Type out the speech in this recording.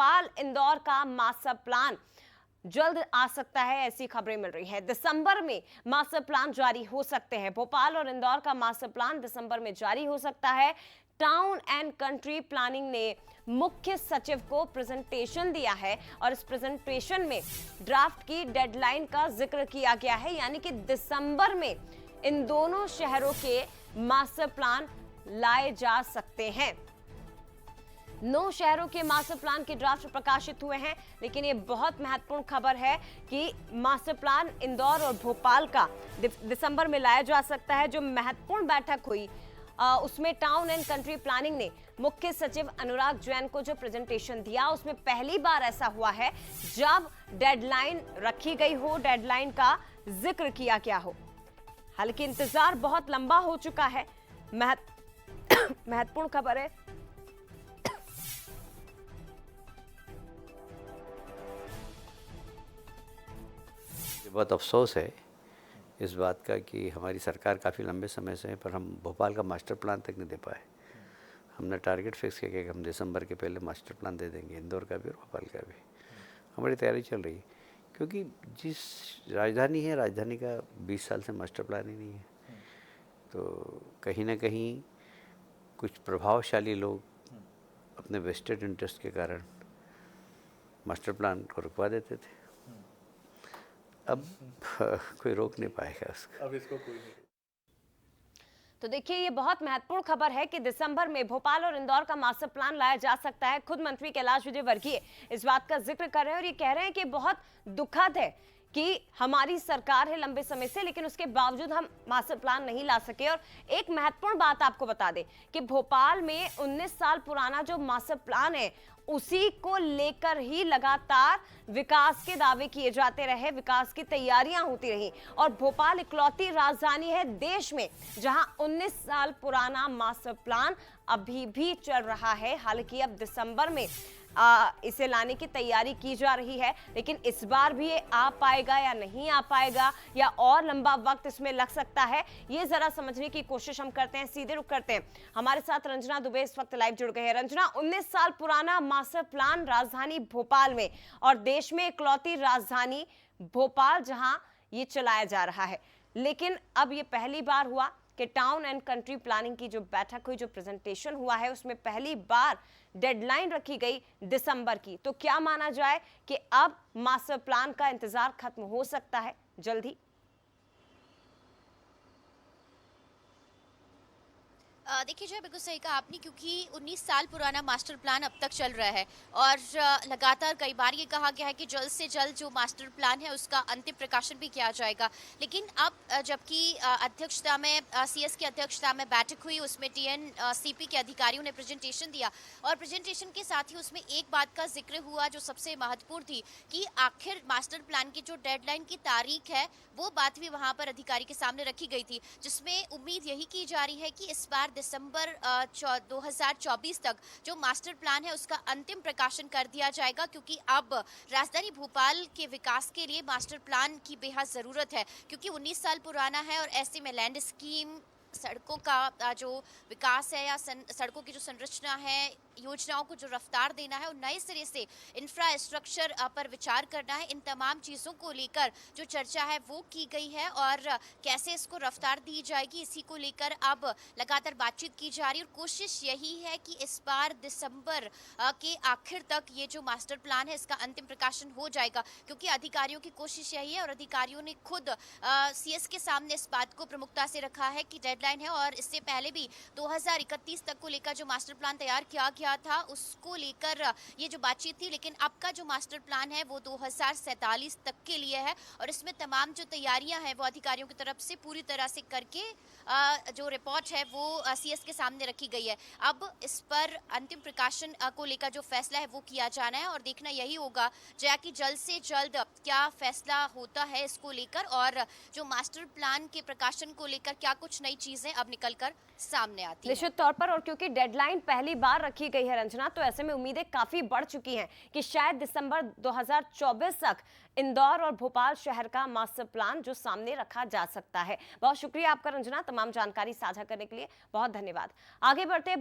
भोपाल इंदौर का master plan जल्द आ सकता है, ऐसी खबरें मिल रही है। दिसंबर में मास्टर प्लान जारी हो सकते हैं। भोपाल और इंदौर का मास्टर प्लान दिसंबर में जारी हो सकता है। टाउन एंड कंट्री प्लानिंग ने मुख्य सचिव को प्रेजेंटेशन दिया है और इस प्रेजेंटेशन में ड्राफ्ट की डेडलाइन का जिक्र किया गया है, यानी कि दिसंबर में इन दोनों शहरों के मास्टर प्लान लाए जा सकते हैं। 9 शहरों के मास्टर प्लान के ड्राफ्ट प्रकाशित हुए हैं, लेकिन ये बहुत महत्वपूर्ण खबर है कि मास्टर प्लान इंदौर और भोपाल का दिसंबर में लाया जा सकता है। जो महत्वपूर्ण बैठक हुई उसमें टाउन एंड कंट्री प्लानिंग ने मुख्य सचिव अनुराग जैन को जो प्रेजेंटेशन दिया, उसमें पहली बार ऐसा हुआ है जब डेडलाइन रखी गई हो, डेडलाइन का जिक्र किया गया हो। हालांकि इंतजार बहुत लंबा हो चुका है। महत्वपूर्ण खबर है। बहुत अफसोस है इस बात का कि हमारी सरकार काफ़ी लंबे समय से है, पर हम भोपाल का मास्टर प्लान तक नहीं दे पाए। हमने टारगेट फिक्स किया कि हम दिसंबर के पहले मास्टर प्लान दे देंगे, इंदौर का भी और भोपाल का भी। हमारी तैयारी चल रही है, क्योंकि जिस राजधानी है, राजधानी का 20 साल से मास्टर प्लान ही नहीं है। तो कहीं ना कहीं कुछ प्रभावशाली लोग अपने वेस्टेड इंटरेस्ट के कारण मास्टर प्लान को रुकवा देते थे। अब कोई रोक नहीं पाएगा उसको। अब इसको कोई नहीं। तो देखिए, ये बहुत महत्वपूर्ण खबर है कि दिसंबर में भोपाल और इंदौर का मास्टर प्लान लाया जा सकता है। खुद मंत्री कैलाश विजयवर्गीय इस बात का जिक्र कर रहे हैं और ये कह रहे हैं कि बहुत दुखद है कि हमारी सरकार है लंबे समय से, लेकिन उसके बावजूद हम मास्टर प्लान नहीं ला सके। और एक महत्वपूर्ण बात आपको बता दें कि भोपाल में 19 साल पुराना जो मास्टर प्लान है, उसी को लेकर ही लगातार विकास के दावे किए जाते रहे, विकास की तैयारियां होती रही। और भोपाल इकलौती राजधानी है देश में जहां 19 साल पुराना मास्टर प्लान अभी भी चल रहा है। हालांकि अब दिसंबर में इसे लाने की तैयारी की जा रही है, लेकिन इस बार भी ये आ पाएगा या नहीं आ पाएगा, या और लंबा वक्त इसमें लग सकता है, ये जरा समझने की कोशिश हम करते हैं। सीधे रुख करते हैं, हमारे साथ रंजना दुबे इस वक्त लाइव जुड़ गए हैं। रंजना, 19 साल पुराना मास्टर प्लान राजधानी भोपाल में और देश में इकलौती राजधानी भोपाल जहां ये चलाया जा रहा है, लेकिन अब ये पहली बार हुआ कि टाउन एंड कंट्री प्लानिंग की जो बैठक हुई, जो प्रेजेंटेशन हुआ है, उसमें पहली बार डेडलाइन रखी गई दिसंबर की। तो क्या माना जाए कि अब मास्टर प्लान का इंतजार खत्म हो सकता है जल्दी? देखिए जय, बिल्कुल सही कहा आपने, क्योंकि 19 साल पुराना मास्टर प्लान अब तक चल रहा है और लगातार कई बार ये कहा गया है कि जल्द से जल्द जो मास्टर प्लान है उसका अंतिम प्रकाशन भी किया जाएगा। लेकिन अब जबकि अध्यक्षता में सीएस की अध्यक्षता में बैठक हुई, उसमें टीएनसीपी के अधिकारियों ने प्रेजेंटेशन दिया और प्रेजेंटेशन के साथ ही उसमें एक बात का जिक्र हुआ जो सबसे महत्वपूर्ण थी कि आखिर मास्टर प्लान की जो डेडलाइन की तारीख है वो बात भी वहाँ पर अधिकारी के सामने रखी गई थी, जिसमें उम्मीद यही की जा रही है कि इस बार दिसंबर 2024 तक जो मास्टर प्लान है उसका अंतिम प्रकाशन कर दिया जाएगा, क्योंकि अब राजधानी भोपाल के विकास के लिए मास्टर प्लान की बेहद ज़रूरत है, क्योंकि 19 साल पुराना है और ऐसे में लैंड स्कीम, सड़कों का जो विकास है या सड़कों की जो संरचना है, योजनाओं को जो रफ्तार देना है और नए सिरे से इंफ्रास्ट्रक्चर पर विचार करना है, इन तमाम चीज़ों को लेकर जो चर्चा है वो की गई है और कैसे इसको रफ्तार दी जाएगी इसी को लेकर अब लगातार बातचीत की जा रही है। और कोशिश यही है कि इस बार दिसंबर के आखिर तक ये जो मास्टर प्लान है इसका अंतिम प्रकाशन हो जाएगा, क्योंकि अधिकारियों की कोशिश यही है और अधिकारियों ने खुद सीएस के सामने इस बात को प्रमुखता से रखा है कि डेडलाइन है और इससे पहले भी 2031 तक को लेकर जो मास्टर प्लान तैयार किया गया था उसको लेकर ये जो बातचीत थी, लेकिन अब का जो मास्टर प्लान है वो 2047 तक के लिए है और इसमें तमाम जो तैयारियां हैं वो अधिकारियों की तरफ से पूरी तरह से करके जो रिपोर्ट है वो सीएस के सामने रखी गई है। अब इस पर अंतिम प्रकाशन को लेकर जो फैसला है वो किया जाना है और देखना यही होगा जया कि जल्द से जल्द क्या फैसला होता है इसको लेकर और जो मास्टर प्लान के प्रकाशन को लेकर क्या कुछ नई चीजें अब निकलकर सामने आती हैं। निश्चित तौर पर, और क्योंकि डेडलाइन पहली बार रखी गई है रंजना, तो ऐसे में उम्मीदें काफी बढ़ चुकी हैं कि शायद दिसंबर 2024 तक इंदौर और भोपाल शहर का मास्टर प्लान जो सामने रखा जा सकता है। बहुत शुक्रिया आपका रंजना, तमाम जानकारी साझा करने के लिए बहुत धन्यवाद। आगे बढ़ते